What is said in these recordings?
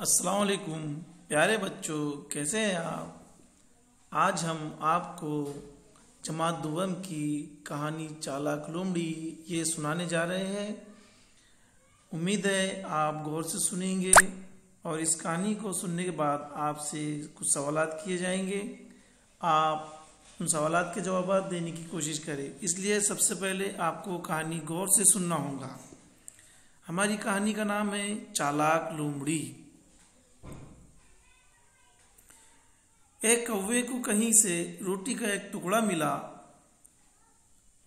अस्सलाम वालेकुम प्यारे बच्चों, कैसे हैं आप। आज हम आपको जमात दुवम की कहानी चालाक लोमड़ी ये सुनाने जा रहे हैं। उम्मीद है आप गौर से सुनेंगे और इस कहानी को सुनने के बाद आपसे कुछ सवालात किए जाएंगे। आप उन सवालात के जवाब देने की कोशिश करें। इसलिए सबसे पहले आपको कहानी गौर से सुनना होगा। हमारी कहानी का नाम है चालाक लोमड़ी। एक कौवे को कहीं से रोटी का एक टुकड़ा मिला।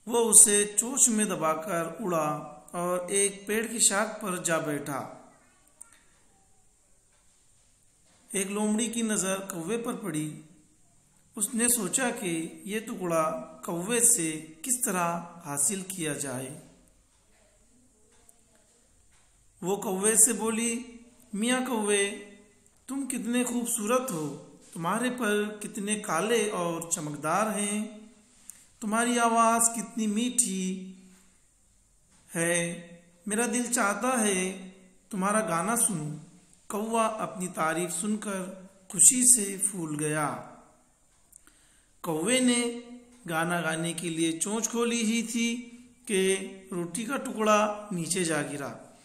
वो उसे चोंच में दबाकर उड़ा और एक पेड़ की शाख पर जा बैठा। एक लोमड़ी की नजर कौवे पर पड़ी। उसने सोचा कि ये टुकड़ा कौवे से किस तरह हासिल किया जाए। वो कौवे से बोली, मियाँ कौवे, तुम कितने खूबसूरत हो। तुम्हारे पर कितने काले और चमकदार हैं। तुम्हारी आवाज़ कितनी मीठी है। मेरा दिल चाहता है तुम्हारा गाना सुनूं। कौवा अपनी तारीफ सुनकर खुशी से फूल गया। कौवे ने गाना गाने के लिए चोंच खोली ही थी कि रोटी का टुकड़ा नीचे जा गिरा।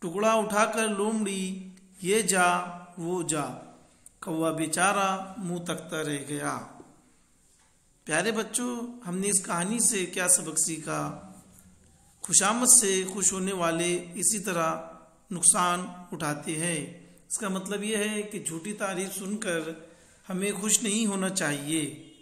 टुकड़ा उठाकर लोमड़ी ये जा वो जा। कौवा बेचारा मुंह तकता रह गया। प्यारे बच्चों, हमने इस कहानी से क्या सबक सीखा। खुशामद से खुश होने वाले इसी तरह नुकसान उठाते हैं। इसका मतलब यह है कि झूठी तारीफ सुनकर हमें खुश नहीं होना चाहिए।